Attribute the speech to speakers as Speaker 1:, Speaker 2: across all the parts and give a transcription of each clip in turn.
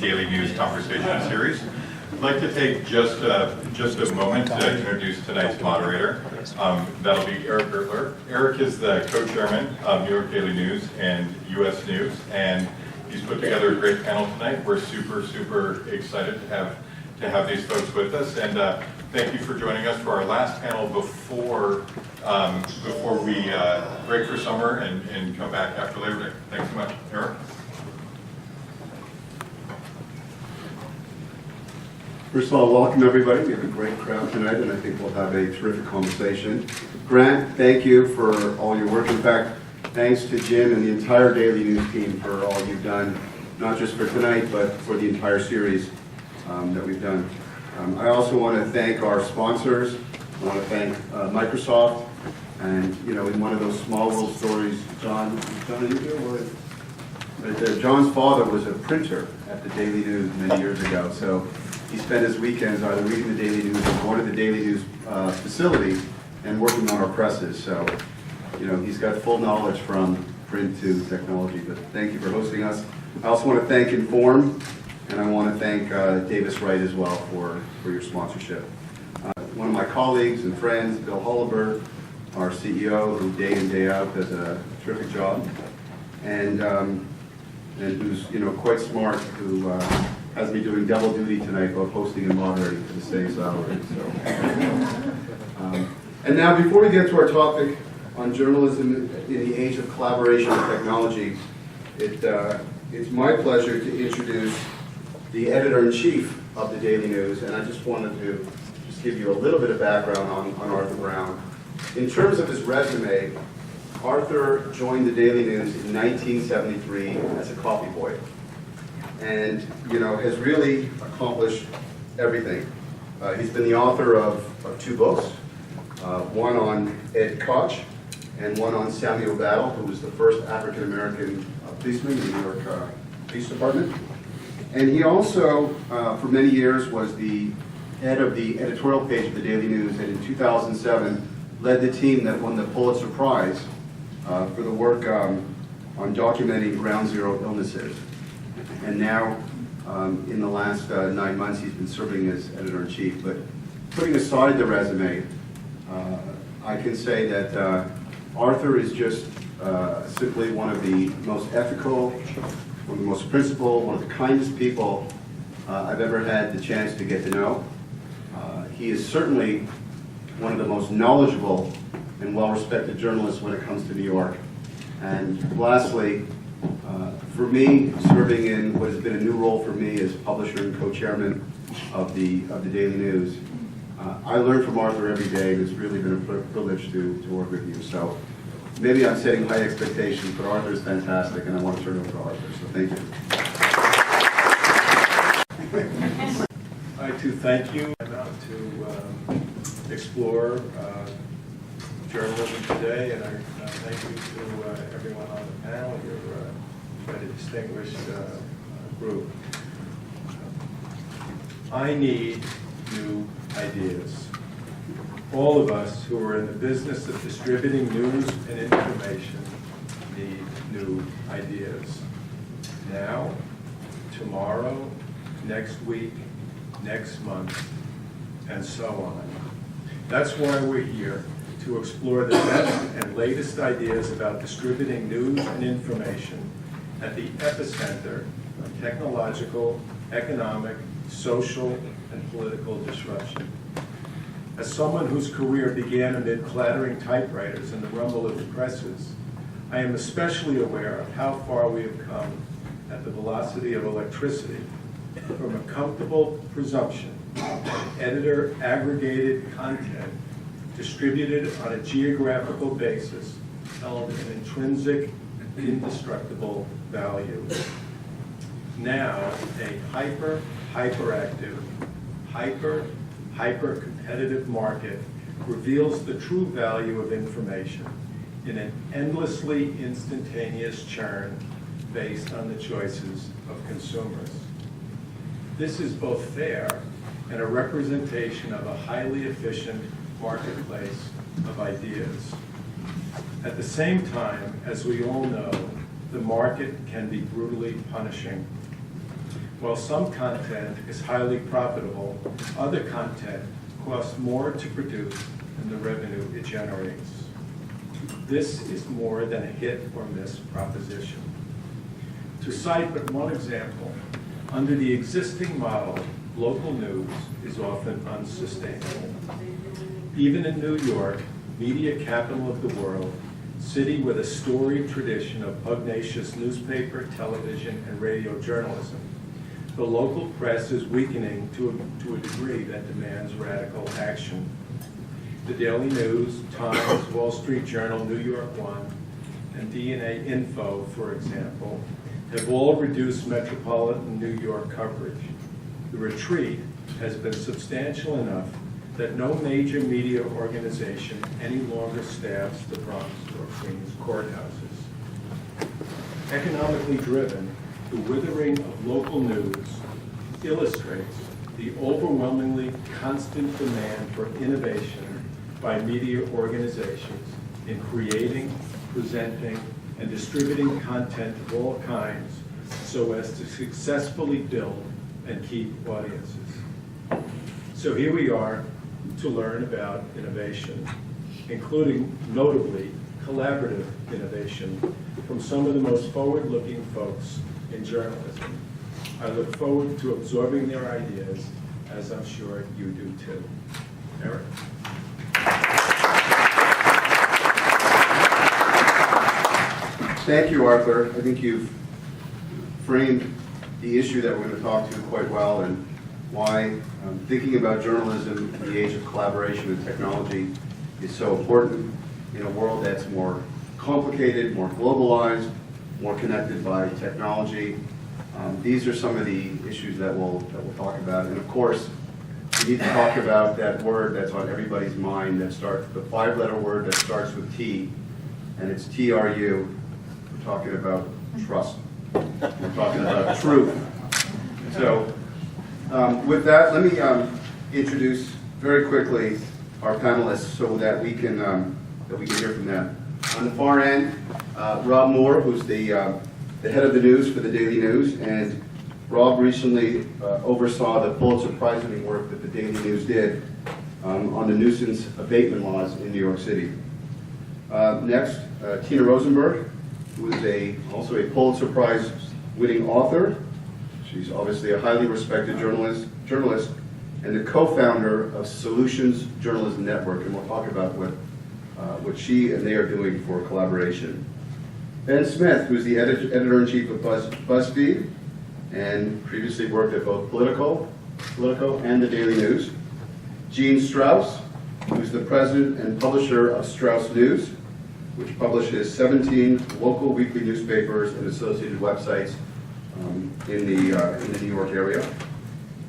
Speaker 1: Daily News Conversation Series. I'd like to take just a moment to introduce tonight's moderator. That'll be Eric Gertler. Eric is the co-chairman of New York Daily News and U.S. News, and he's put together a great panel tonight. We're super excited to have these folks with us, and thank you for joining us for our last panel before we break for summer and come back after Labor Day. Thanks so much, Eric.
Speaker 2: First of all, welcome everybody. We have a great crowd tonight, and I think we'll have a terrific conversation. Grant, thank you for all your work. In fact, thanks to Jim and the entire Daily News team for all you've done, not just for tonight, but for the entire series that we've done. I also want to thank our sponsors. I want to thank Microsoft, and in one of those small world stories, John, are you here? John's father was a printer at the Daily News many years ago, so he spent his weekends either reading the Daily News or going to the Daily News facility and working on our presses. So, he's got full knowledge from print to technology. But thank you for hosting us. I also want to thank Inform, and I want to thank Davis Wright as well for your sponsorship. One of my colleagues and friends, Bill Hollenberg, our CEO, who day in, day out does a terrific job, and who's quite smart, who has me doing double duty tonight, both hosting and moderating for the same salary. And now, before we get to our topic on journalism in the age of collaboration and technology, it's my pleasure to introduce the editor-in-chief of the Daily News, and I just wanted to give you a little bit of background on Arthur Brown. In terms of his resume, Arthur joined the Daily News in 1973 as a coffee boy, and has really accomplished everything. He's been the author of two books, one on Ed Koch and one on Samuel Battle, who was the first African-American policeman in the New York Police Department. And he also, for many years, was the head of the editorial page of the Daily News, and in 2007 led the team that won the Pulitzer Prize for the work on documenting ground zero illnesses. And now, in the last 9 months, he's been serving as editor-in-chief. But putting aside the resume, I can say that Arthur is just simply one of the most ethical, one of the most principled, one of the kindest people I've ever had the chance to get to know. He is certainly one of the most knowledgeable and well-respected journalists when it comes to New York. And lastly, for me, serving in what has been a new role for me as publisher and co-chairman of the Daily News, I learn from Arthur every day, and it's really been a privilege to work with you. So maybe I'm setting high expectations, but Arthur is fantastic, and I want to turn it over to Arthur. So thank you.
Speaker 3: I'd like to thank you to explore journalism today, and I thank you to everyone on the panel. You're a distinguished group. I need new ideas. All of us who are in the business of distributing news and information need new ideas. Now, tomorrow, next week, next month, and so on. That's why we're here, to explore the best and latest ideas about distributing news and information at the epicenter of technological, economic, social, and political disruption. As someone whose career began amid clattering typewriters and the rumble of the presses, I am especially aware of how far we have come at the velocity of electricity from a comfortable presumption that editor-aggregated content distributed on a geographical basis held an intrinsic, indestructible value. Now, a hyperactive, hyper-competitive market reveals the true value of information in an endlessly instantaneous churn based on the choices of consumers. This is both fair and a representation of a highly efficient marketplace of ideas. At the same time, as we all know, the market can be brutally punishing. While some content is highly profitable, other content costs more to produce than the revenue it generates. This is more than a hit or miss proposition. To cite but one example, under the existing model, local news is often unsustainable. Even in New York, media capital of the world, city with a storied tradition of pugnacious newspaper, television, and radio journalism, the local press is weakening to a degree that demands radical action. The Daily News, Times, Wall Street Journal, New York One, and DNA Info, for example, have all reduced metropolitan New York coverage. The retreat has been substantial enough that no major media organization any longer staffs the Bronx or Queens courthouses. Economically driven, the withering of local news illustrates the overwhelmingly constant demand for innovation by media organizations in creating, presenting, and distributing content of all kinds so as to successfully build and keep audiences. So here we are to learn about innovation, including notably collaborative innovation from some of the most forward-looking folks in journalism. I look forward to absorbing their ideas, as I'm sure you do too. Eric?
Speaker 2: Thank you, Arthur. I think you've framed the issue that we're going to talk to quite well, and why thinking about journalism in the age of collaboration and technology is so important in a world that's more complicated, more globalized, more connected by technology. These are some of the issues that we'll talk about. And of course, we need to talk about that word that's on everybody's mind, that starts, the 5-letter word that starts with T, and it's TRU. We're talking about trust. We're talking about truth. So with that, let me introduce very quickly our panelists so that we can hear from them. On the far end, Rob Moore, who's the head of the news for the Daily News, and Rob recently oversaw the Pulitzer Prize-winning work that the Daily News did on the nuisance abatement laws in New York City. Next, Tina Rosenberg, who is also a Pulitzer Prize-winning author. She's obviously a highly respected journalist, and the co-founder of Solutions Journalism Network, and we'll talk about what she and they are doing for collaboration. Ben Smith, who's the editor-in-chief of BuzzFeed, and previously worked at both Politico and the Daily News. Gene Strauss, who's the president and publisher of Strauss News, which publishes 17 local weekly newspapers and associated websites in the New York area.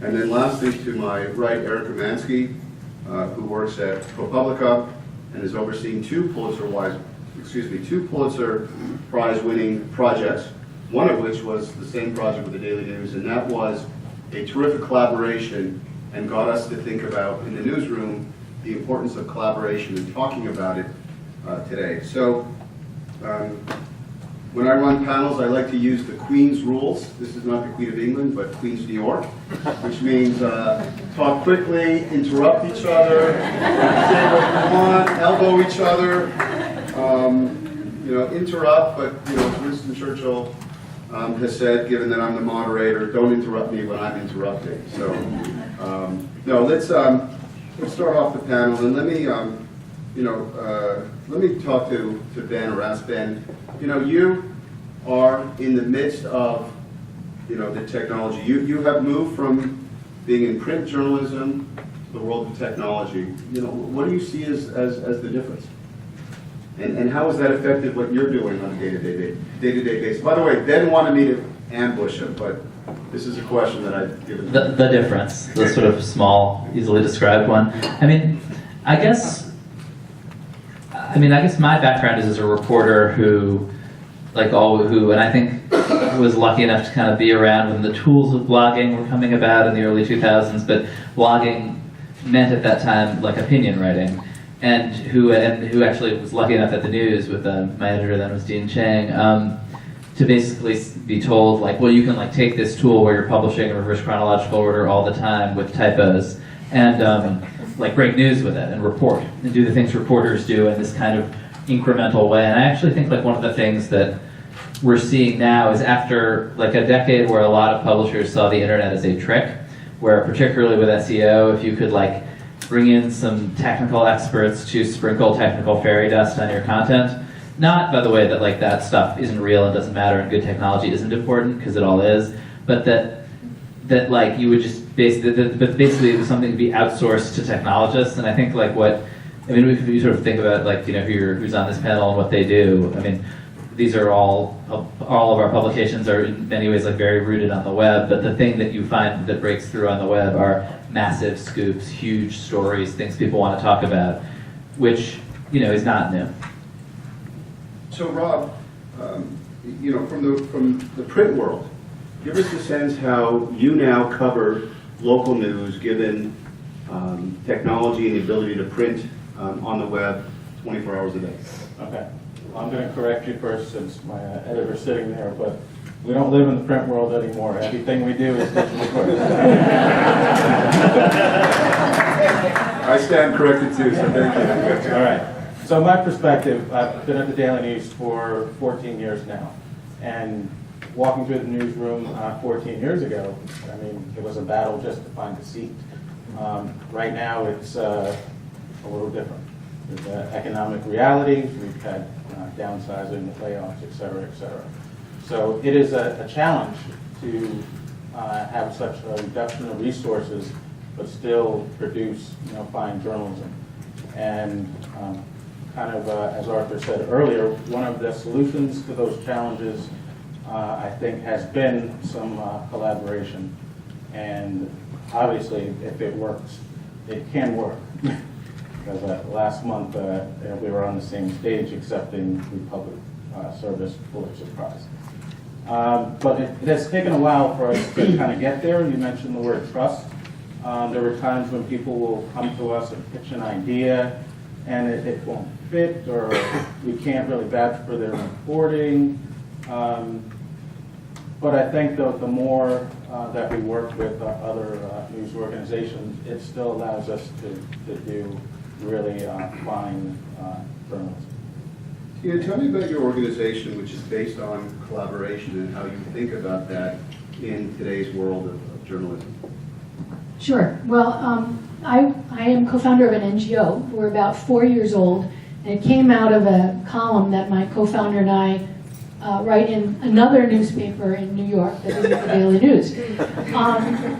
Speaker 2: And then lastly, to my right, Eric Romansky, who works at ProPublica and has overseen two Pulitzer Prize-winning projects, one of which was the same project with the Daily News, and that was a terrific collaboration and got us to think about, in the newsroom, the importance of collaboration and talking about it today. So when I run panels, I like to use the Queen's rules. This is not the Queen of England, but Queen's New York, which means talk quickly, interrupt each other, say what you want, elbow each other, interrupt, but as Winston Churchill has said, given that I'm the moderator, don't interrupt me when I'm interrupting. So, let's start off the panel, and let me talk to Ben or ask Ben. You are in the midst of, the technology. You have moved from being in print journalism to the world of technology. What do you see as the difference? And how has that affected what you're doing on a day-to-day basis? By the way, Ben wanted me to ambush him, but this is a question that I've given him.
Speaker 4: The difference, the sort of small, easily described one. I guess my background is as a reporter who and I think was lucky enough to kind of be around when the tools of blogging were coming about in the early 2000s, but blogging meant at that time opinion writing. And who actually was lucky enough at the News with my editor then was Dean Chang, to basically be told like, well, you can like take this tool where you're publishing in reverse chronological order all the time with typos and like break news with it and report and do the things reporters do in this kind of incremental way. And I actually think like one of the things that we're seeing now is after like a decade where a lot of publishers saw the internet as a trick, where particularly with SEO, if you could like bring in some technical experts to sprinkle technical fairy dust on your content, not by the way that like that stuff isn't real and doesn't matter and good technology isn't important, because it all is, but that like you would just basically it was something to be outsourced to technologists. And I think like if you sort of think about like, you know, who's on this panel and what they do, I mean, these are all of our publications are in many ways like very rooted on the web, but the thing that you find that breaks through on the web are massive scoops, huge stories, things people want to talk about, which, you know, is not new.
Speaker 2: So Rob, you know, from the print world, give us a sense how you now cover local news, given technology and the ability to print on the web 24 hours a day.
Speaker 5: Okay. Well, I'm going to correct you first, since my editor's sitting there, but we don't live in the print world anymore. Everything we do is digitally.
Speaker 2: I stand corrected too, so thank you.
Speaker 5: All right. So my perspective, I've been at the Daily News for 14 years now, and walking through the newsroom 14 years ago, I mean, it was a battle just to find a seat. Right now, it's a little different. There's economic realities, we've had downsizing, layoffs, et cetera, et cetera. So it is a challenge to have such a reduction of resources, but still produce, you know, fine journalism. And kind of, as Arthur said earlier, one of the solutions to those challenges, I think, has been some collaboration. And obviously, if it works, it can work. Because last month, we were on the same stage accepting the public service Pulitzer Prize. But it has taken a while for us to kind of get there. You mentioned the word trust. There were times when people will come to us and pitch an idea, and it won't fit, or we can't really vouch for their reporting. But I think the more that we work with other news organizations, it still allows us to do really fine journalism.
Speaker 2: Yeah, tell me about your organization, which is based on collaboration, and how you think about that in today's world of journalism.
Speaker 6: Sure. Well, I am co-founder of an NGO. We're about 4 years old, and it came out of a column that my co-founder and I write in another newspaper in New York that isn't the Daily News.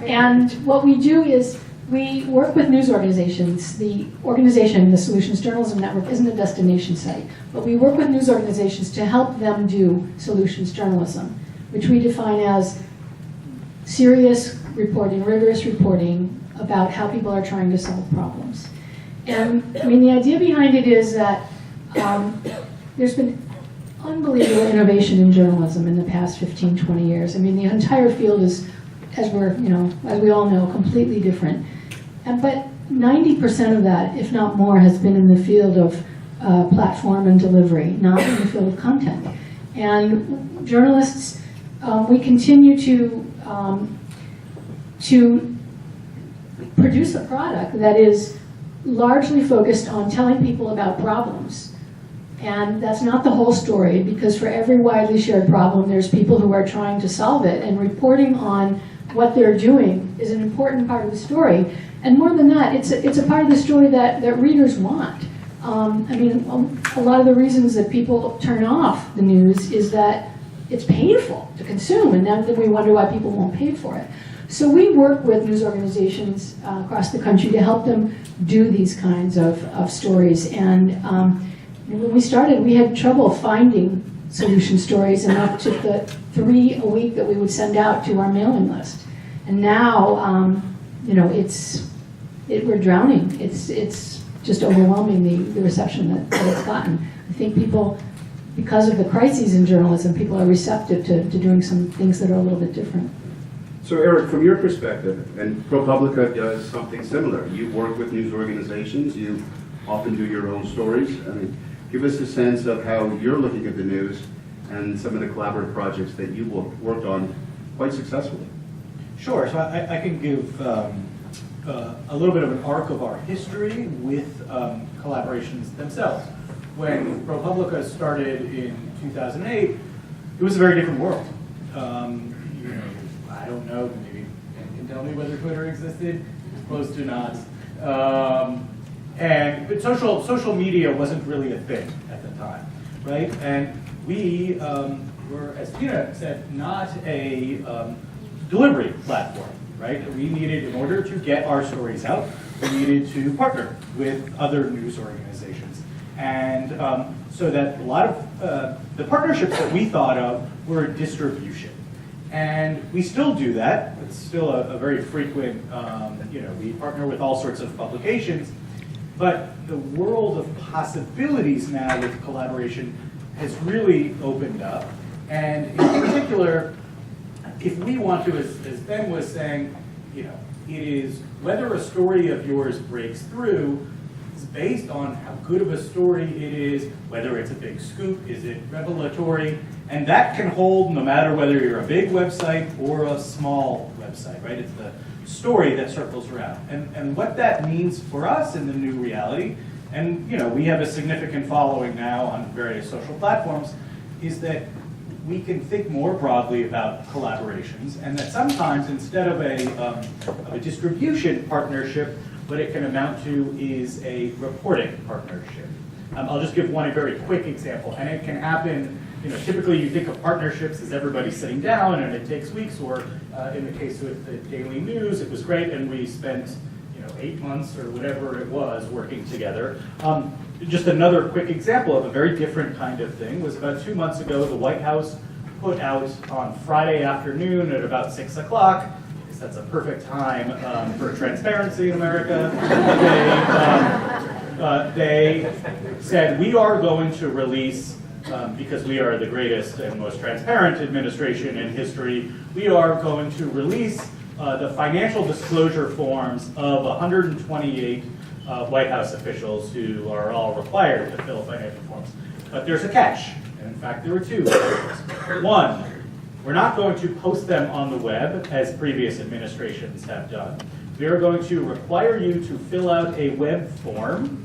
Speaker 6: And what we do is we work with news organizations. The organization, the Solutions Journalism Network, isn't a destination site, but we work with news organizations to help them do solutions journalism, which we define as serious reporting, rigorous reporting about how people are trying to solve problems. And I mean, the idea behind it is that there's been unbelievable innovation in journalism in the past 15, 20 years. I mean, the entire field is, as we all know, completely different. But 90% of that, if not more, has been in the field of platform and delivery, not in the field of content. And journalists, we continue to produce a product that is largely focused on telling people about problems. And that's not the whole story, because for every widely shared problem, there's people who are trying to solve it, and reporting on what they're doing is an important part of the story. And more than that, it's a part of the story that readers want. I mean, a lot of the reasons that people turn off the news is that it's painful to consume, and then we wonder why people won't pay for it. So we work with news organizations across the country to help them do these kinds of stories. And when we started, we had trouble finding solution stories, and up to the 3 a week that we would send out to our mailing list. And now, we're drowning. It's just overwhelming, the reception that it's gotten. I think people, because of the crises in journalism, people are receptive to doing some things that are a little bit different.
Speaker 2: So Eric, from your perspective, and ProPublica does something similar. You work with news organizations, you often do your own stories. I mean, give us a sense of how you're looking at the news and some of the collaborative projects that you worked on quite successfully.
Speaker 7: Sure, so I can give a little bit of an arc of our history with collaborations themselves. When ProPublica started in 2008, it was a very different world. I don't know, maybe you can tell me whether Twitter existed. It was close to not. But social media wasn't really a thing at the time, right? And we were, as Tina said, not a delivery platform, right? We needed, in order to get our stories out, we needed to partner with other news organizations. And so that a lot of the partnerships that we thought of were distribution. And we still do that. It's still a very frequent, we partner with all sorts of publications. But the world of possibilities now with collaboration has really opened up. And in particular, if we want to, as Ben was saying, it is whether a story of yours breaks through is based on how good of a story it is, whether it's a big scoop, is it revelatory, and that can hold no matter whether you're a big website or a small website, right? It's the story that circles around. And what that means for us in the new reality, and we have a significant following now on various social platforms, is that we can think more broadly about collaborations, and that sometimes instead of a distribution partnership, what it can amount to is a reporting partnership. I'll just give one very quick example, and it can happen, typically you think of partnerships as everybody sitting down and it takes weeks, or in the case with the Daily News, it was great and we spent 8 months or whatever it was working together. Just another quick example of a very different kind of thing was about 2 months ago, the White House put out on Friday afternoon at about 6 o'clock, because that's a perfect time for transparency in America. They said, we are going to release, because we are the greatest and most transparent administration in history, we are going to release the financial disclosure forms of 128 White House officials who are all required to fill financial forms. But there's a catch, and in fact there were two. One, we're not going to post them on the web as previous administrations have done. We are going to require you to fill out a web form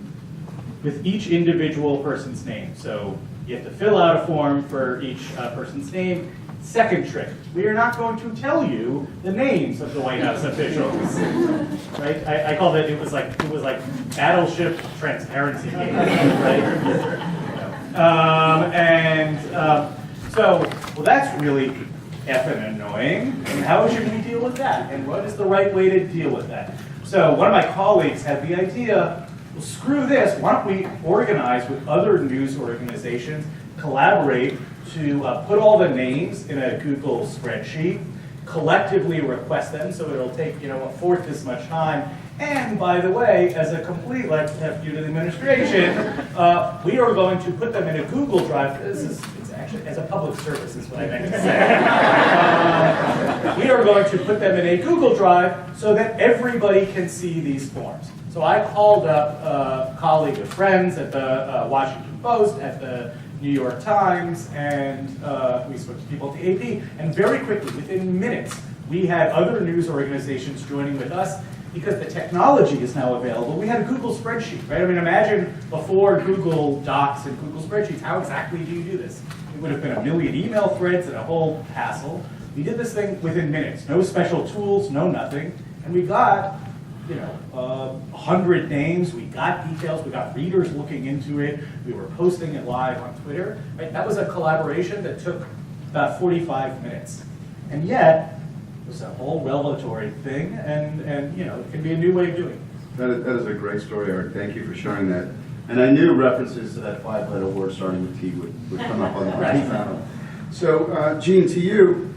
Speaker 7: with each individual person's name. So you have to fill out a form for each person's name. Second trick, we are not going to tell you the names of the White House officials. Right? I called it, it was like battleship transparency game, right? Well, that's really effing annoying. And how should we deal with that? And what is the right way to deal with that? So one of my colleagues had the idea, well, screw this, why don't we organize with other news organizations, collaborate to put all the names in a Google spreadsheet, collectively request them, so it'll take a fourth this much time. And by the way, as a complete left you to the administration, we are going to put them in a Google Drive. It's actually as a public service is what I meant to say. We are going to put them in a Google Drive so that everybody can see these forms. So I called up a colleague of friends at the Washington Post, at the New York Times, and we spoke to people at the AP, and very quickly, within minutes, we had other news organizations joining with us because the technology is now available. We had a Google spreadsheet, right? I mean, imagine before Google Docs and Google Spreadsheets, how exactly do you do this? It would have been a million email threads and a whole hassle. We did this thing within minutes, no special tools, no nothing, and we got 100 names, we got details, we got readers looking into it, we were posting it live on Twitter. Right? That was a collaboration that took about 45 minutes. And yet, it was a whole revelatory thing, and it can be a new way of doing it.
Speaker 2: That is a great story, Art. Thank you for sharing that. And I knew references to that 5-letter word starting with T would come up on the panel. So, Gene, to you,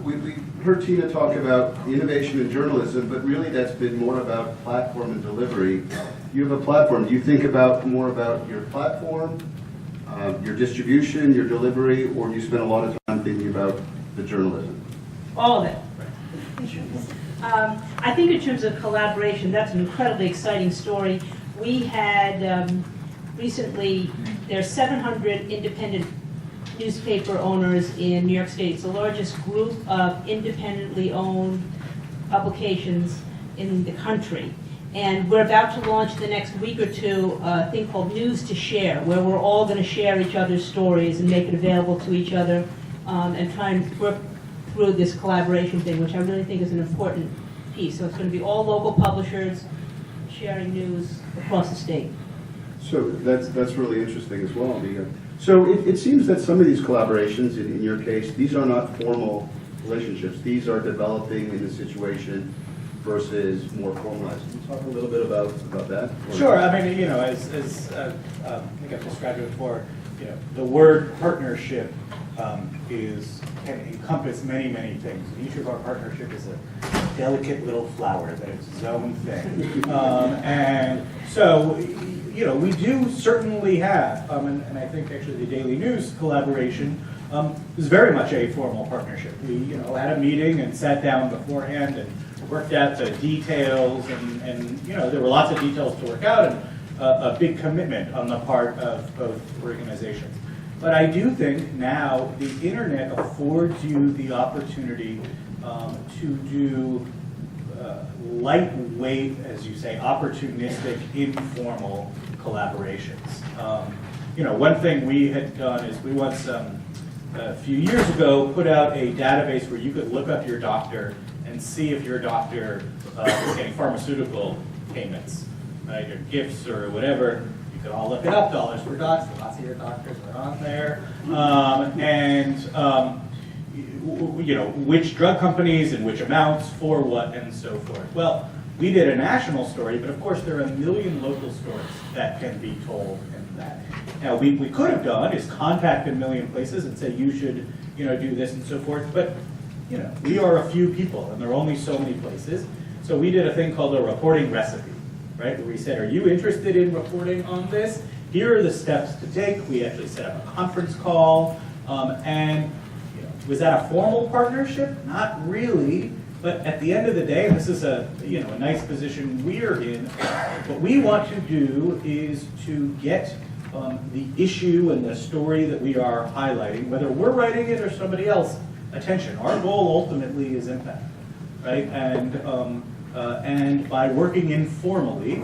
Speaker 2: we heard Tina talk about innovation in journalism, but really that's been more about platform and delivery. You have a platform. Do you think more about your platform, your distribution, your delivery, or do you spend a lot of time thinking about the journalism?
Speaker 8: All of it. I think in terms of collaboration, that's an incredibly exciting story. We had recently, there's 700 independent newspaper owners in New York State. It's the largest group of independently owned publications in the country. And we're about to launch the next week or two a thing called News to Share, where we're all going to share each other's stories and make it available to each other and try and work through this collaboration thing, which I really think is an important piece. So it's going to be all local publishers sharing news across the state.
Speaker 2: So that's really interesting as well. So it seems that some of these collaborations, in your case, these are not formal relationships. These are developing in the situation versus more formalized. Can you talk a little bit about that?
Speaker 7: Sure. I mean, as I think I've described it before, the word partnership can encompass many, many things. Each of our partnership is a delicate little flower that is its own thing. And so, we do certainly have, and I think actually the Daily News collaboration is very much a formal partnership. We, had a meeting and sat down beforehand and worked out the details, and there were lots of details to work out, and a big commitment on the part of both organizations. But I do think now the internet affords you the opportunity to do lightweight, as you say, opportunistic, informal collaborations. One thing we had done is we once, a few years ago, put out a database where you could look up your doctor and see if your doctor was getting pharmaceutical payments, right, or gifts or whatever. You could all look it up, Dollars for Docs, lots of your doctors are on there. Which drug companies and which amounts for what and so forth. Well, we did a national story, but of course there are a million local stories that can be told in that. Now, we could have done is contact a million places and say you should, do this and so forth, but we are a few people and there are only so many places. So we did a thing called a reporting recipe, right? Where we said, are you interested in reporting on this? Here are the steps to take. We actually set up a conference call, and was that a formal partnership? Not really, but at the end of the day, and this is a nice position we're in, what we want to do is to get the issue and the story that we are highlighting, whether we're writing it or somebody else, attention. Our goal ultimately is impact, right? And by working informally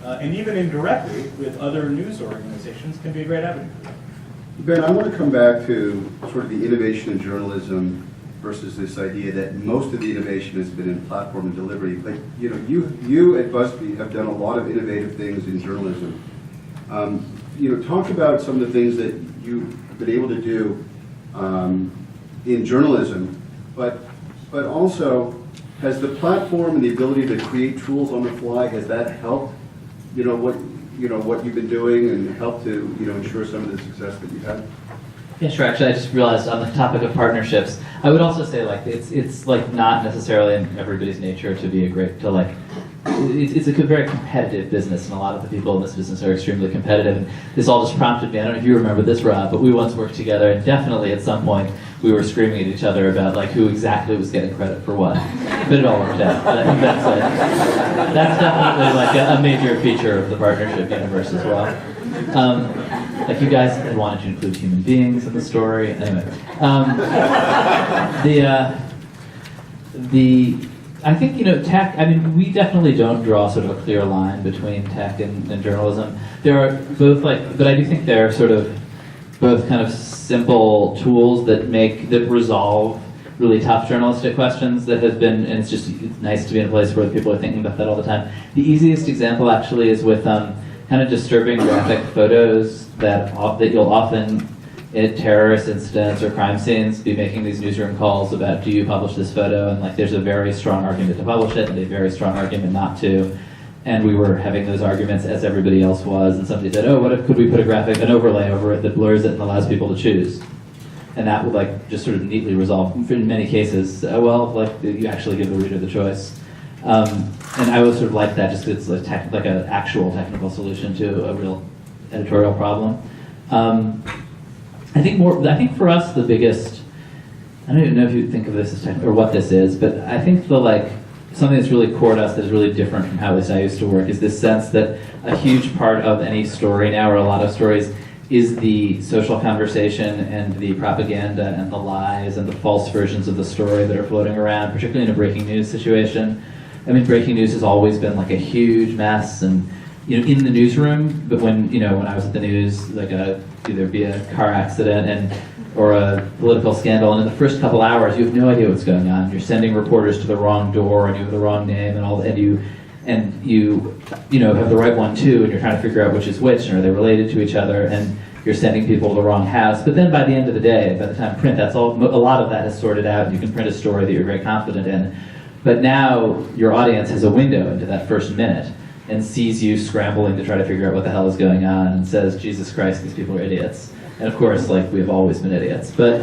Speaker 7: and even indirectly with other news organizations can be a great avenue.
Speaker 2: Ben, I want to come back to sort of the innovation in journalism versus this idea that most of the innovation has been in platform and delivery. But you at BuzzFeed have done a lot of innovative things in journalism. Talk about some of the things that you've been able to do in journalism, but also has the platform and the ability to create tools on the fly, has that helped what you've been doing and helped to ensure some of the success that you've had?
Speaker 4: Yeah, sure. Actually, I just realized on the topic of partnerships, I would also say it's not necessarily in everybody's nature to be it's a very competitive business, and a lot of the people in this business are extremely competitive. And this all just prompted me. I don't know if you remember this, Rob, but we once worked together, and definitely at some point we were screaming at each other about who exactly was getting credit for what. But it all worked out. But I think that's definitely a major feature of the partnership universe as well. You guys had wanted to include human beings in the story. Anyway, I think tech. I mean, we definitely don't draw sort of a clear line between tech and journalism. There are both but I do think they're sort of both kind of simple tools that resolve really tough journalistic questions that have been, and it's nice to be in a place where people are thinking about that all the time. The easiest example actually is with kind of disturbing graphic photos that you'll often at terrorist incidents or crime scenes be making these newsroom calls about, do you publish this photo? And there's a very strong argument to publish it and a very strong argument not to. And we were having those arguments as everybody else was, and somebody said, could we put an overlay over it that blurs it and allows people to choose? And that would just sort of neatly resolve, in many cases, you actually give the reader the choice. And I would sort of like that just because it's an actual technical solution to a real editorial problem. I think for us the biggest, I don't even know if you think of this as technical or what this is, but I think something that's really core to us that is really different from how at least I used to work is this sense that a huge part of any story now, or a lot of stories, is the social conversation and the propaganda and the lies and the false versions of the story that are floating around, particularly in a breaking news situation. I mean, breaking news has always been like a huge mess, and in the newsroom. But when I was at the news, like either be a car accident or a political scandal, and in the first couple hours, you have no idea what's going on. You're sending reporters to the wrong door, and you have the wrong name, and you have the right one too, and you're trying to figure out which is which, and are they related to each other, and you're sending people to the wrong house. But then by the end of the day, by the time print, a lot of that is sorted out, and you can print a story that you're very confident in. But now your audience has a window into that first minute and sees you scrambling to try to figure out what the hell is going on, and says, Jesus Christ, these people are idiots. And of course, we've always been idiots, but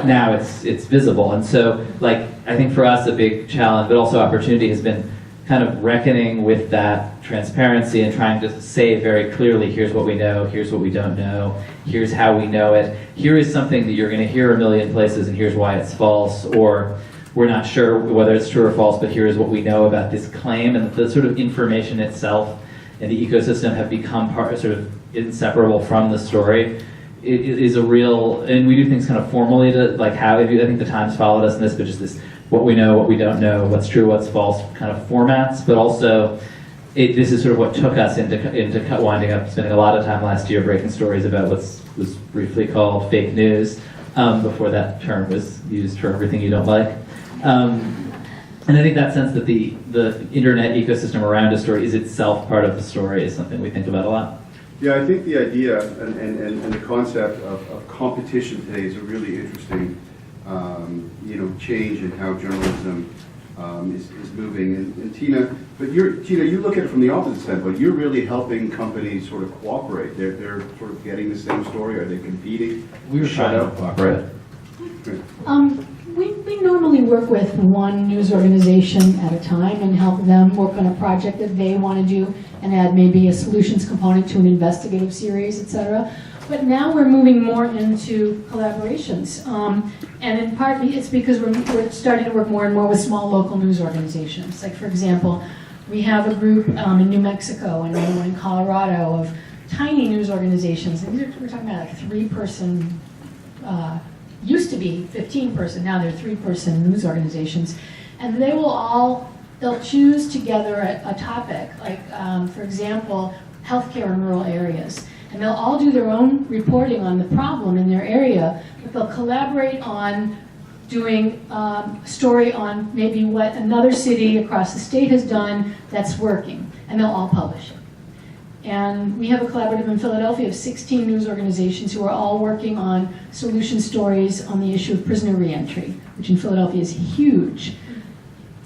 Speaker 4: now it's visible. And so, I think for us, a big challenge, but also opportunity, has been kind of reckoning with that transparency and trying to say very clearly, here's what we know, here's what we don't know, here's how we know it, here is something that you're going to hear a million places, and here's why it's false, or we're not sure whether it's true or false, but here is what we know about this claim. And the sort of information itself and the ecosystem have become sort of inseparable from the story. It is a real, and we do things kind of formally to how, I think the Times followed us in this, but just this what we know, what we don't know, what's true, what's false kind of formats. But also, this is sort of what took us into winding up spending a lot of time last year breaking stories about what was briefly called fake news, before that term was used for everything you don't like. And I think that sense that the internet ecosystem around a story is itself part of the story is something we think about a lot.
Speaker 2: Yeah, I think the idea and the concept of competition today is a really interesting, change in how journalism is moving. And Tina, you look at it from the opposite standpoint. You're really helping companies sort of cooperate. They're sort of getting the same story. Are they competing?
Speaker 4: We were trying to cooperate.
Speaker 6: We normally work with one news organization at a time and help them work on a project that they want to do and add maybe a solutions component to an investigative series, etc. But now we're moving more into collaborations. And in part, it's because we're starting to work more and more with small local news organizations. Like, for example, we have a group in New Mexico and one in Colorado of tiny news organizations. And we're talking about 3-person, used to be 15-person, now they're 3-person news organizations. And they'll choose together a topic, for example, healthcare in rural areas. And they'll all do their own reporting on the problem in their area, but they'll collaborate on doing a story on maybe what another city across the state has done that's working, and they'll all publish it. And we have a collaborative in Philadelphia of 16 news organizations who are all working on solution stories on the issue of prisoner reentry, which in Philadelphia is huge.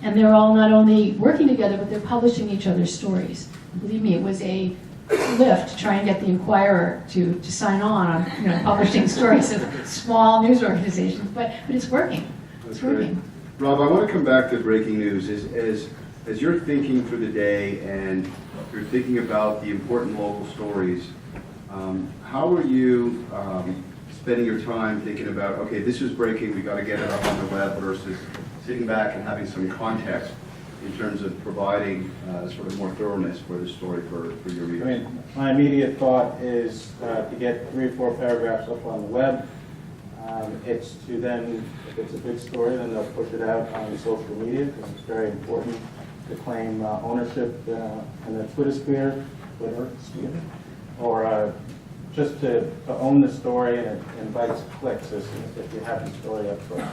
Speaker 6: And they're all not only working together, but they're publishing each other's stories. Believe me, it was a lift to try and get the Inquirer to sign on publishing stories of small news organizations, but it's working. It's working.
Speaker 2: Rob, I want to come back to breaking news. As you're thinking through the day and you're thinking about the important local stories, how are you spending your time thinking about, okay, this is breaking, we got to get it up on the web, versus sitting back and having some context in terms of providing sort of more thoroughness for the story for your readers?
Speaker 5: I mean, my immediate thought is to get 3 or 4 paragraphs up on the web. It's to then, if it's a big story, then they'll push it out on social media, because it's very important to claim ownership in the Twitter sphere, or just to own the story, and it invites clicks if you have the story up front.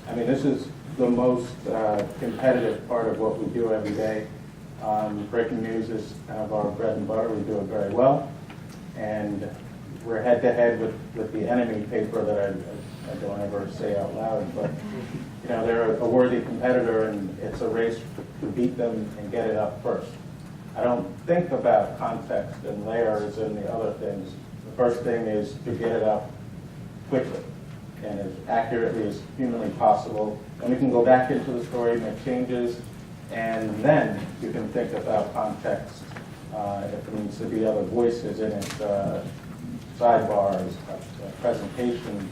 Speaker 5: I mean, this is the most competitive part of what we do every day. Breaking news is kind of our bread and butter. We do it very well. And we're head-to-head with the enemy paper that I don't ever say out loud. But, they're a worthy competitor, and it's a race to beat them and get it up first. I don't think about context and layers and the other things. The first thing is to get it up quickly and as accurately as humanly possible. And we can go back into the story, make changes, and then you can think about context. If there needs to be other voices in it, sidebars, presentation.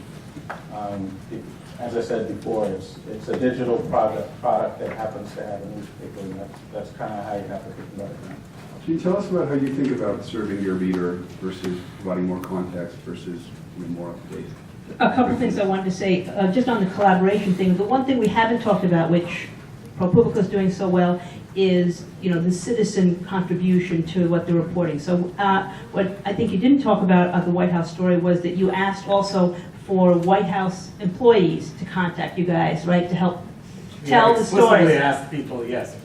Speaker 5: as I said before, it's a digital product that happens to have a newspaper, and that's kind of how you have to think about it now.
Speaker 2: Can you tell us about how you think about serving your reader versus providing more context versus more up-to-date?
Speaker 8: A couple of things I wanted to say, just on the collaboration thing. The one thing we haven't talked about, which ProPublica is doing so well, is the citizen contribution to what they're reporting. So what I think you didn't talk about the White House story was that you asked also for White House employees to contact you guys, right, to help tell the stories.
Speaker 7: Explicitly asked people, yes.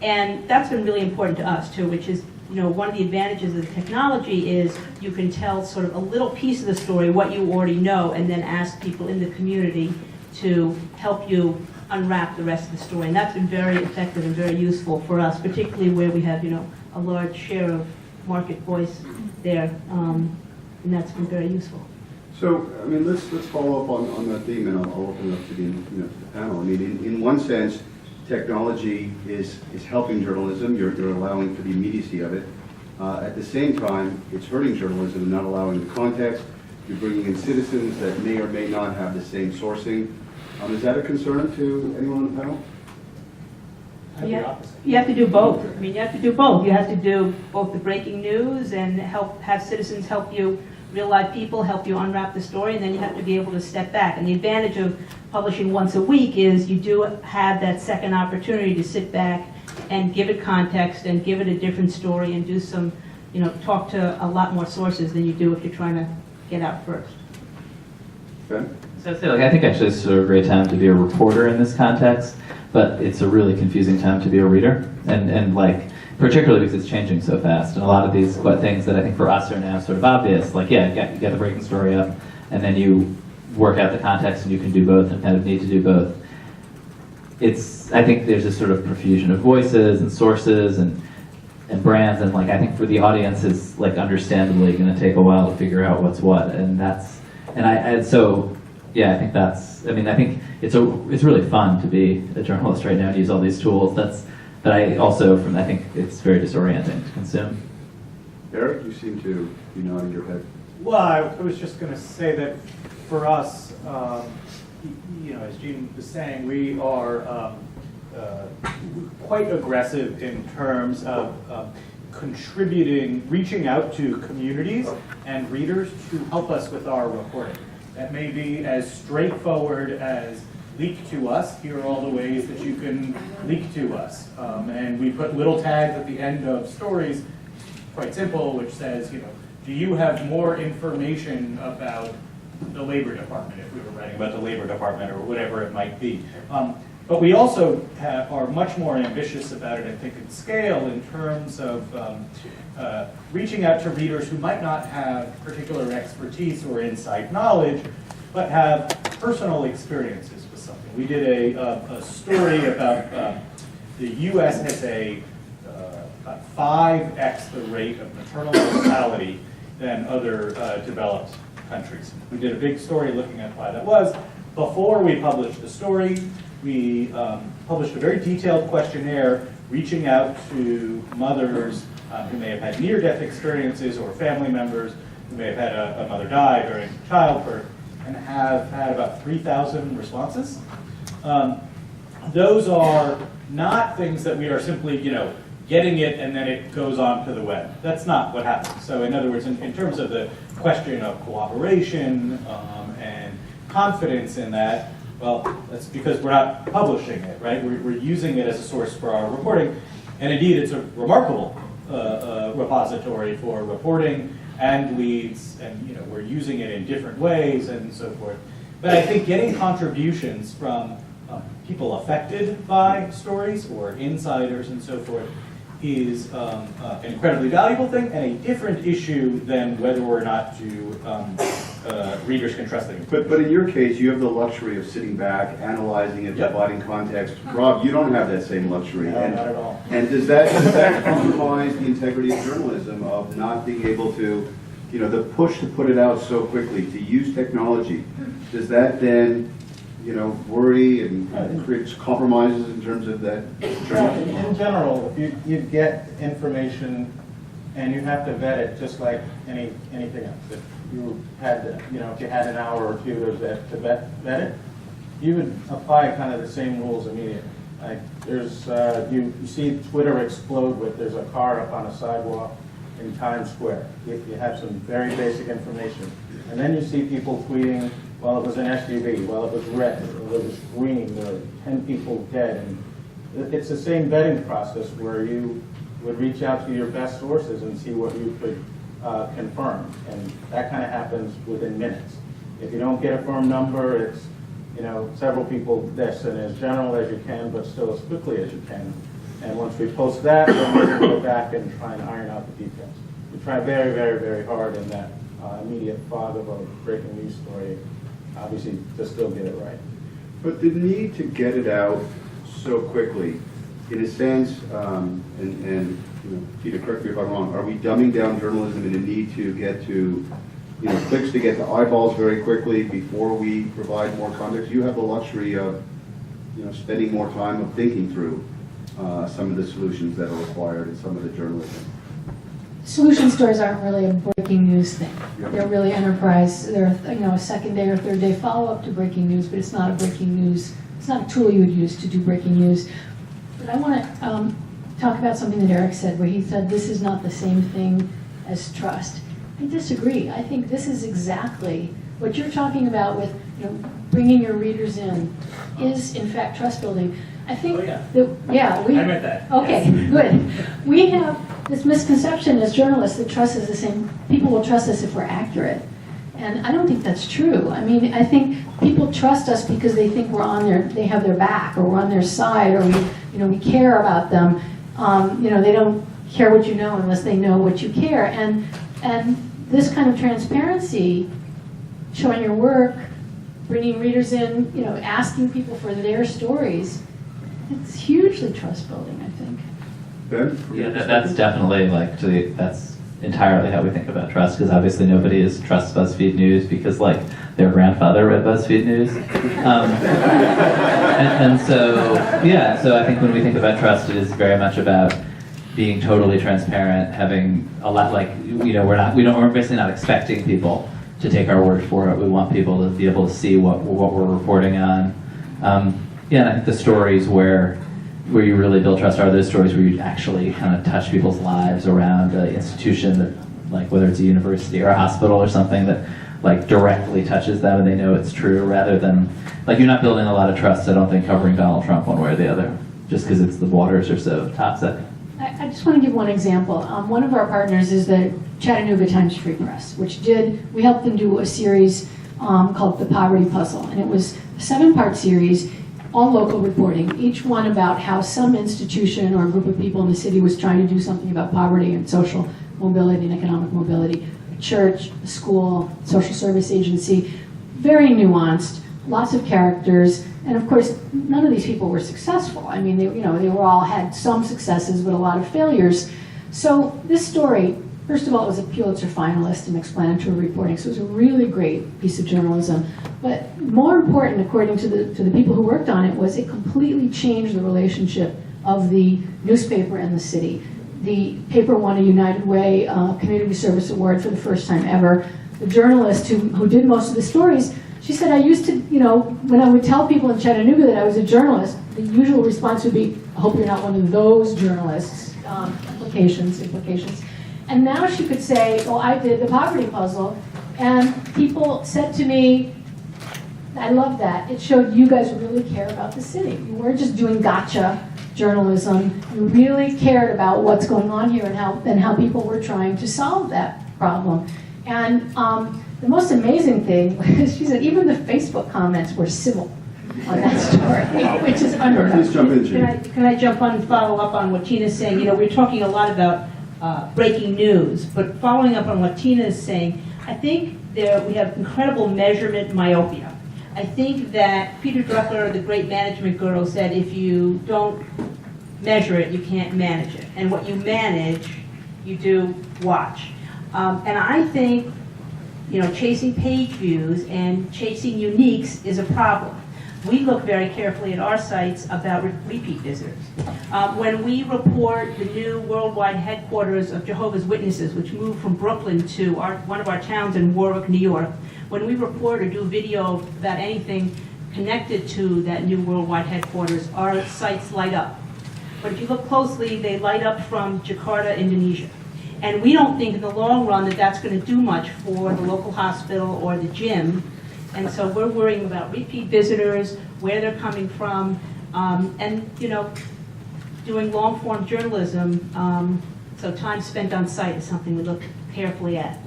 Speaker 8: And that's been really important to us too, which is, one of the advantages of the technology is you can tell sort of a little piece of the story, what you already know, and then ask people in the community to help you unwrap the rest of the story. And that's been very effective and very useful for us, particularly where we have, a large share of market voice there, and that's been very useful.
Speaker 2: So, I mean, let's follow up on that theme, and I'll open it up to the panel. I mean, in one sense, technology is helping journalism. You're allowing for the immediacy of it. At the same time, it's hurting journalism and not allowing the context. You're bringing in citizens that may or may not have the same sourcing. Is that a concern to anyone on the panel?
Speaker 8: You have to do both. I mean, you have to do both. You have to do both the breaking news and have citizens help you, real life people help you unwrap the story, and then you have to be able to step back. And the advantage of publishing once a week is you do have that second opportunity to sit back and give it context and give it a different story and do some, talk to a lot more sources than you do if you're trying to get out first.
Speaker 2: Ben?
Speaker 4: So I think actually it's a great time to be a reporter in this context, but it's a really confusing time to be a reader, and particularly because it's changing so fast. And a lot of these things that I think for us are now sort of obvious, you get the breaking story up, and then you work out the context, and you can do both, and kind of need to do both. I think there's a sort of profusion of voices and sources and brands, and I think for the audience is understandably going to take a while to figure out what's what, I think that's. I think it's really fun to be a journalist right now and use all these tools. But I also I think it's very disorienting to consume.
Speaker 2: Eric, you seem to be nodding your head.
Speaker 7: Well, I was just going to say that for us, as Gene was saying, we are quite aggressive in terms of contributing, reaching out to communities and readers to help us with our reporting. That may be as straightforward as leak to us. Here are all the ways that you can leak to us. And we put little tags at the end of stories, quite simple, which says, do you have more information about the Labor Department, if we were writing about the Labor Department or whatever it might be. But we also are much more ambitious about it, I think, at scale in terms of reaching out to readers who might not have particular expertise or inside knowledge, but have personal experiences with something. We did a story about the U.S. has about 5x the rate of maternal mortality than other developed countries. We did a big story looking at why that was. Before we published the story, we published a very detailed questionnaire reaching out to mothers who may have had near-death experiences or family members who may have had a mother die during childbirth and have had about 3,000 responses. Those are not things that we are simply, getting it and then it goes on to the web. That's not what happens. So in other words, in terms of the question of cooperation and confidence in that, well, that's because we're not publishing it, right? We're using it as a source for our reporting. And indeed, it's a remarkable repository for reporting and leads, and we're using it in different ways and so forth. But I think getting contributions from people affected by stories or insiders and so forth is an incredibly valuable thing and a different issue than whether or not readers can trust it.
Speaker 2: But in your case, you have the luxury of sitting back, analyzing it, providing context. Rob, you don't have that same luxury.
Speaker 7: No, not at all.
Speaker 2: And does that compromise the integrity of journalism, of not being able to, the push to put it out so quickly, to use technology? Does that then, worry and create compromises in terms of that journalism?
Speaker 5: In general, if you get information and you have to vet it just like anything else. you had, if you had an hour or two to vet it, you would apply kind of the same rules immediately. Like there's, you see Twitter explode with there's a car up on a sidewalk in Times Square. You have some very basic information. And then you see people tweeting, well, it was an SUV, well, it was red, well, it was green, there were 10 people dead. And it's the same vetting process where you would reach out to your best sources and see what you could confirm. And that kind of happens within minutes. If you don't get a firm number, it's several people this, and as general as you can, but still as quickly as you can. And once we post that, then we can go back and try and iron out the details. We try very, very, very hard in that immediate fog of a breaking news story, obviously, to still get it right.
Speaker 2: But the need to get it out so quickly, in a sense, and Peter, correct me if I'm wrong, are we dumbing down journalism in a need to get to clicks to get to eyeballs very quickly before we provide more context? You have the luxury of, spending more time of thinking through some of the solutions that are required in some of the journalism.
Speaker 6: Solution stories aren't really a breaking news thing.
Speaker 2: Yep.
Speaker 6: They're really enterprise. They're a second day or third day follow-up to breaking news, but it's not a breaking news. It's not a tool you would use to do breaking news. But I want to talk about something that Eric said, where he said this is not the same thing as trust. I disagree. I think this is exactly what you're talking about with bringing your readers in is in fact trust building. I think
Speaker 7: Oh, yeah.
Speaker 6: I
Speaker 7: read that.
Speaker 6: Okay,
Speaker 7: Yes.
Speaker 6: good. We have this misconception as journalists that trust is the same. People will trust us if we're accurate, and I don't think that's true. I mean, I think people trust us because they think they have their back, or we're on their side, or we care about them. They don't care what you know unless they know what you care, and this kind of transparency, showing your work, bringing readers in, asking people for their stories, it's hugely trust building, I think.
Speaker 2: Ben?
Speaker 4: Yeah, that's definitely that's entirely how we think about trust, because obviously nobody trusts BuzzFeed News because their grandfather read BuzzFeed News. And so I think when we think about trust, it is very much about being totally transparent, having a lot we're basically not expecting people to take our word for it. We want people to be able to see what we're reporting on. And I think the stories where you really build trust are those stories where you actually kind of touch people's lives around an institution that, whether it's a university or a hospital or something that directly touches them and they know it's true, rather than you're not building a lot of trust, I don't think, covering Donald Trump one way or the other, just because the waters are so toxic.
Speaker 6: I just want to give one example. One of our partners is the Chattanooga Times Free Press, we helped them do a series called The Poverty Puzzle, and it was a 7-part series, all local reporting, each one about how some institution or a group of people in the city was trying to do something about poverty and social mobility and economic mobility. A church, a school, social service agency, very nuanced, lots of characters, and of course, none of these people were successful. I mean, they were all had some successes, but a lot of failures. So this story, first of all, it was a Pulitzer finalist in explanatory reporting, so it was a really great piece of journalism. But more important, according to the people who worked on it, was it completely changed the relationship of the newspaper and the city. The paper won a United Way Community Service Award for the first time ever. The journalist who did most of the stories, she said, I used to, when I would tell people in Chattanooga that I was a journalist, the usual response would be, I hope you're not one of those journalists, implications. And now she could say, well, I did the poverty puzzle, and people said to me, I love that. It showed you guys really care about the city. You weren't just doing gotcha journalism. You really cared about what's going on here and how people were trying to solve that problem. And the most amazing thing was, she said, even the Facebook comments were civil on that story, which is unheard
Speaker 2: Please
Speaker 6: of.
Speaker 2: jump in, Gene.
Speaker 8: Can I jump on and follow up on what Tina's saying? We're talking a lot about breaking news, but following up on what Tina is saying, I think we have incredible measurement myopia. I think that Peter Drucker, the great management guru, said if you don't measure it, you can't manage it. And what you manage, you do watch. And I think, chasing page views and chasing uniques is a problem. we look very carefully at our sites about repeat visitors. When we report the new worldwide headquarters of Jehovah's Witnesses, which moved from Brooklyn to one of our towns in Warwick, New York, when we report or do video about anything connected to that new worldwide headquarters, our sites light up. But if you look closely, they light up from Jakarta, Indonesia. And we don't think in the long run that that's going to do much for the local hospital or the gym. And so we're worrying about repeat visitors, where they're coming from, and, you know, doing long-form journalism. So time spent on site is something we look carefully at.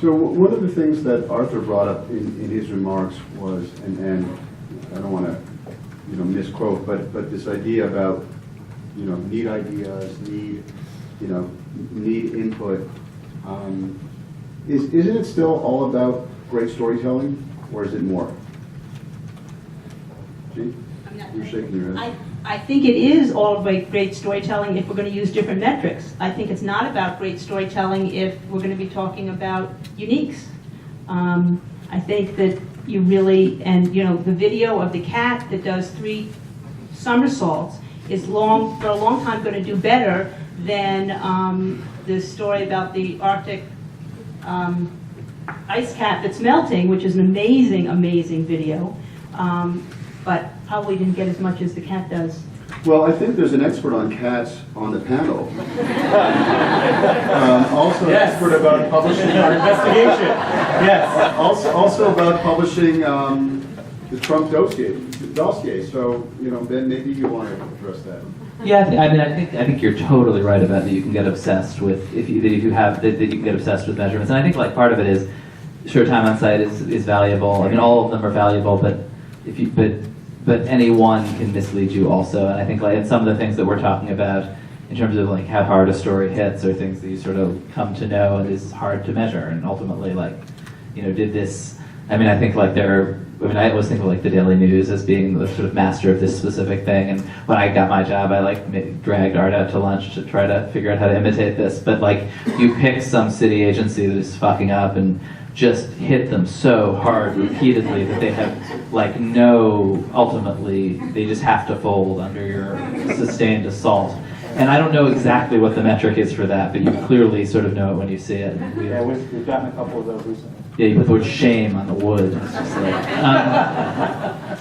Speaker 2: So one of the things that Arthur brought up in his remarks was, and I don't want to, misquote, but this idea about, need ideas, need input. Isn't it still all about great storytelling, or is it more? Gee, you're shaking your head.
Speaker 8: I think it is all about great storytelling if we're going to use different metrics. I think it's not about great storytelling if we're going to be talking about uniques. I think that you really, and the video of the cat that does 3 somersaults is for a long time going to do better than the story about the Arctic ice cap that's melting, which is an amazing, amazing video, but probably didn't get as much as the cat does.
Speaker 2: Well, I think there's an expert on cats on the panel. Also, an expert about publishing
Speaker 5: Our investigation, yes.
Speaker 2: Also about publishing the Trump dossier. So, Ben, maybe you want to address that.
Speaker 4: Yeah, I think you're totally right about that. You can get obsessed with that you can get obsessed with measurements, and I think like part of it is, sure, time on site is valuable. I mean, all of them are valuable, but any one can mislead you also. And I think like in some of the things that we're talking about in terms of like how hard a story hits are things that you sort of come to know and is hard to measure. And ultimately, like, did this? I mean, I think like I always think of like the Daily News as being the sort of master of this specific thing. And when I got my job, I like dragged Art out to lunch to try to figure out how to imitate this. But like, you pick some city agency that is fucking up and just hit them so hard repeatedly that they have like ultimately they just have to fold under your sustained assault. And I don't know exactly what the metric is for that, but you clearly sort of know it when you see it.
Speaker 5: Yeah, we've gotten a couple of those recently.
Speaker 4: Yeah, you put the word shame on the wood. It's just like,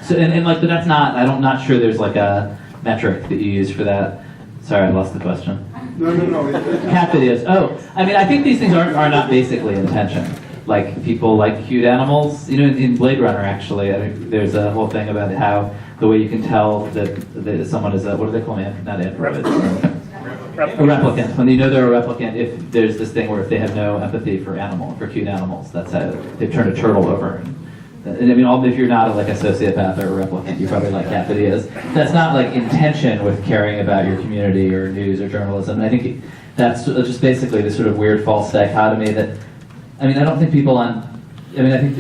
Speaker 4: so but that's not. I'm not sure there's like a metric that you use for that. Sorry, I lost the question.
Speaker 2: No.
Speaker 4: Cat videos. Oh, I mean, I think these things are not basically intention. Like people like cute animals. In Blade Runner, actually, there's a whole thing about how the way you can tell that someone is what do they call me? Not android. A replicant. When they're a replicant, if there's this thing where if they have no empathy for cute animals, that's how they've turned a turtle over. And I mean, if you're not like a sociopath or a replicant, you probably like cat videos. That's not like intention with caring about your community or news or journalism. And I think that's just basically this sort of weird false dichotomy that. I mean, I don't think I think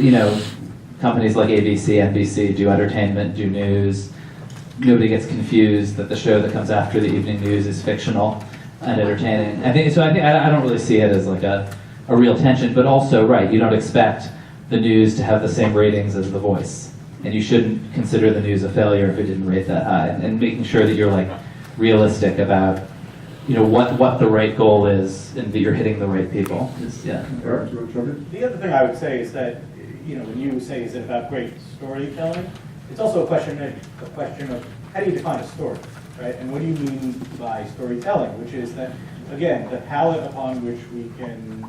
Speaker 4: companies like ABC, NBC do entertainment, do news. Nobody gets confused that the show that comes after the evening news is fictional and entertaining. I think I don't really see it as like a real tension, but also, right, you don't expect the news to have the same ratings as The Voice. And you shouldn't consider the news a failure if it didn't rate that high. And making sure that you're like realistic about what the right goal is and that you're hitting the right people.
Speaker 2: Eric, do you want to jump in?
Speaker 5: The other thing I would say is that, when you say is it about great storytelling, it's also a question of how do you define a story, right? And what do you mean by storytelling? Which is that, again, the palette upon which we can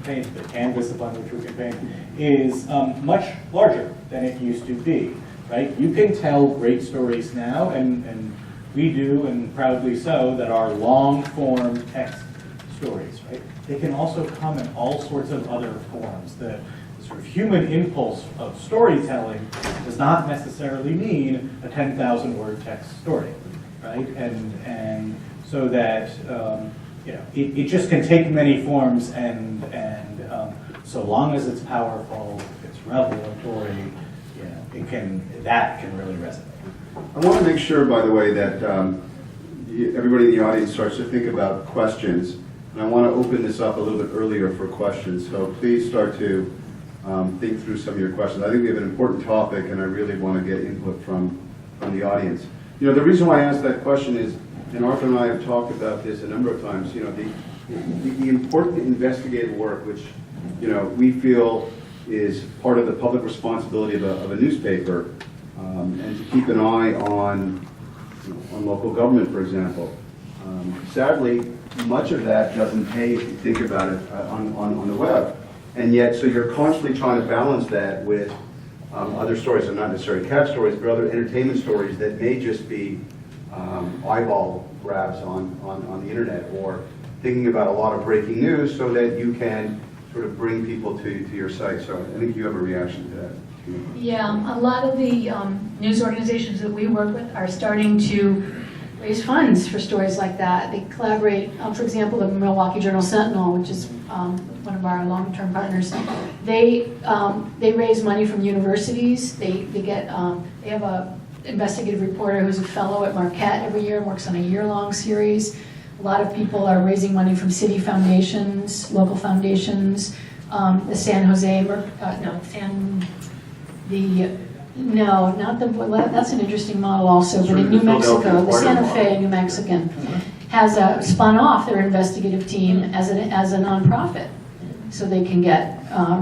Speaker 5: paint, the canvas upon which we can paint, is much larger than it used to be, right? You can tell great stories now, and we do, and proudly so, that are long-form text stories, right? They can also come in all sorts of other forms. The sort of human impulse of storytelling does not necessarily mean a 10,000-word text story, right? And so that it just can take many forms, and so long as it's powerful, it's revelatory, that can really resonate.
Speaker 2: I want to make sure, by the way, that everybody in the audience starts to think about questions. And I want to open this up a little bit earlier for questions. So please start to think through some of your questions. I think we have an important topic, and I really want to get input from the audience. You know, the reason why I asked that question is, and Arthur and I have talked about this a number of times, you know, the important investigative work, which, you know, we feel is part of the public responsibility of a newspaper, and to keep an eye on local government, for example. Sadly, much of that doesn't pay if you think about it on the web. And yet, so you're constantly trying to balance that with other stories, so not necessarily cat stories, but other entertainment stories that may just be eyeball grabs on the internet, or thinking about a lot of breaking news so that you can sort of bring people to your site. So I think you have a reaction to that.
Speaker 6: Yeah, a lot of the news organizations that we work with are starting to raise funds for stories like that. They collaborate, for example, the Milwaukee Journal-Sentinel, which is one of our long-term partners. They raise money from universities. They have a investigative reporter who's a fellow at Marquette every year and works on a year-long series. A lot of people are raising money from city foundations, local foundations, the San Jose, that's an interesting model also, but in New Mexico, the Santa Fe New Mexican has spun off their investigative team as a nonprofit, so they can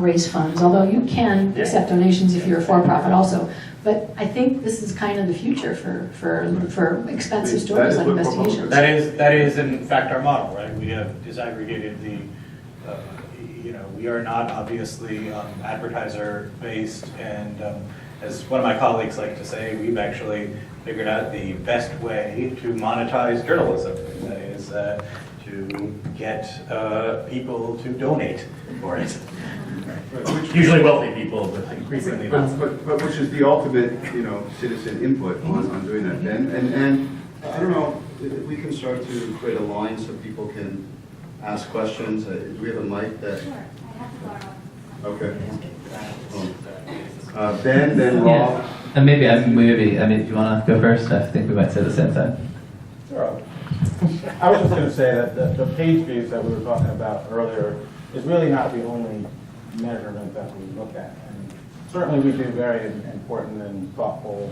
Speaker 6: raise funds, although you can accept donations if you're a for-profit also. But I think this is kind of the future for expensive stories like investigations.
Speaker 7: That is in fact our model, right? We have disaggregated we are not obviously advertiser based, and as one of my colleagues like to say, we've actually figured out the best way to monetize journalism. That is to get people to donate for it. Usually wealthy people, but increasingly not.
Speaker 2: But which is the ultimate, citizen input on doing that. And I don't know, if we can start to create a line so people can ask questions. Do we have a mic that?
Speaker 9: Sure, I have to borrow.
Speaker 2: Okay. Ben, then Rob.
Speaker 4: Yeah. And maybe, if you want to go first, I think we might say the same thing.
Speaker 5: Sure. I was just going to say that the page views that we were talking about earlier is really not the only measurement that we look at. And certainly we do very important and thoughtful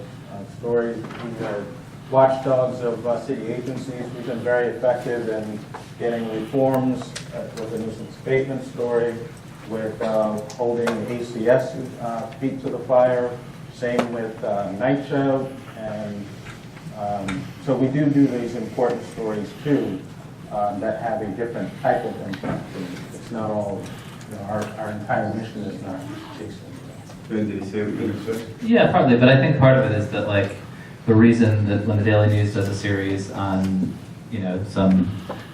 Speaker 5: stories. We are watchdogs of city agencies. We've been very effective in getting reforms with the nuisance abatement story, with holding ACS feet to the fire, same with Night Show, and so we do these important stories too that have a different type of impact. It's not all, our entire mission is not chasing.
Speaker 2: Ben, did he say what you were going to say?
Speaker 4: Yeah, partly, but I think part of it is that the reason that when the Daily News does a series on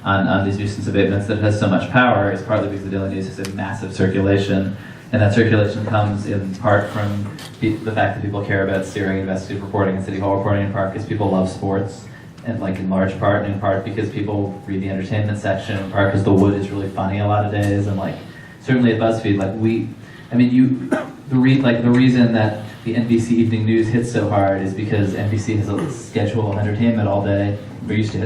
Speaker 4: on these nuisance abatements that has so much power is partly because the Daily News has a massive circulation, and that circulation comes in part from the fact that people care about steering investigative reporting and city hall reporting, in part because people love sports, and in large part, and in part because people read the entertainment section, in part because The Wood is really funny a lot of days, and certainly at BuzzFeed, the reason that the NBC Evening News hits so hard is because NBC has a schedule of entertainment all day. We're used to,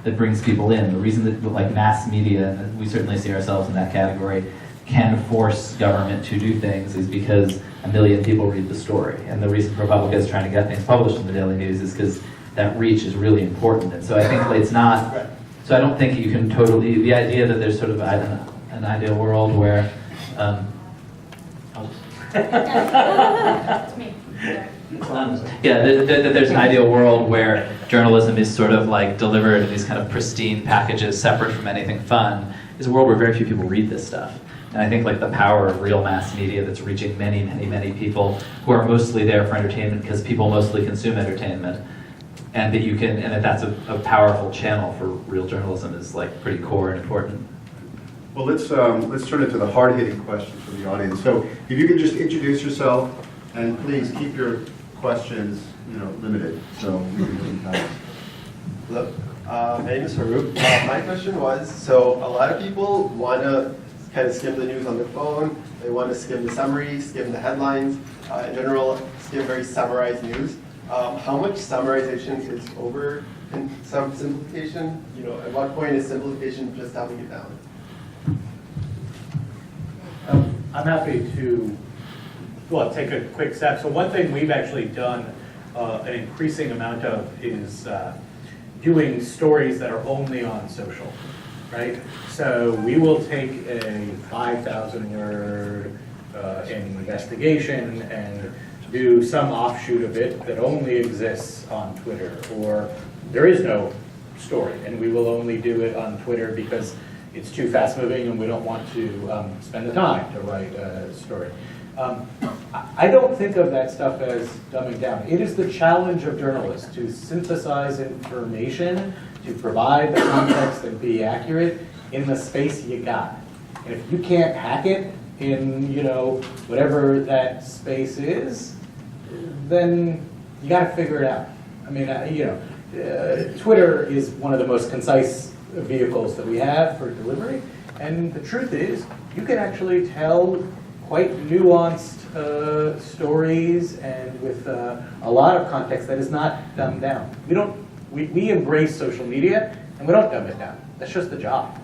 Speaker 4: that brings people in. The reason that mass media, and we certainly see ourselves in that category, can force government to do things is because a million people read the story. And the reason ProPublica is trying to get things published in the Daily News is because that reach is really important. And so I think it's not, so I don't think you can totally, the idea that there's sort of an ideal world where,
Speaker 9: It's me.
Speaker 4: that there's an ideal world where journalism is sort of delivered in these kind of pristine packages separate from anything fun, is a world where very few people read this stuff. And I think the power of real mass media that's reaching many, many, many people who are mostly there for entertainment because people mostly consume entertainment, and that's a powerful channel for real journalism is pretty core and important.
Speaker 2: Well, let's turn it to the hard-hitting questions from the audience. So if you can just introduce yourself, and please keep your questions, limited, so we can move past.
Speaker 10: Hello, my name is Haroop. My question was, so a lot of people want to kind of skim the news on their phone. They want to skim the summary, skim the headlines, in general, skim very summarized news. How much summarization is over in some simplification? At what point is simplification just dumbing it down?
Speaker 7: I'm happy to, well, take a quick step. So one thing we've actually done an increasing amount of is doing stories that are only on social, right? So we will take a 5,000 word investigation and do some offshoot of it that only exists on Twitter, or there is no story, and we will only do it on Twitter because it's too fast moving and we don't want to spend the time to write a story. I don't think of that stuff as dumbing down. It is the challenge of journalists to synthesize information, to provide the context and be accurate in the space you got. And if you can't hack it in, whatever that space is, then you got to figure it out. I mean, Twitter is one of the most concise vehicles that we have for delivery, and the truth is, you can actually tell quite nuanced stories and with a lot of context that is not dumbed down. We embrace social media, and we don't dumb it down. That's just the job.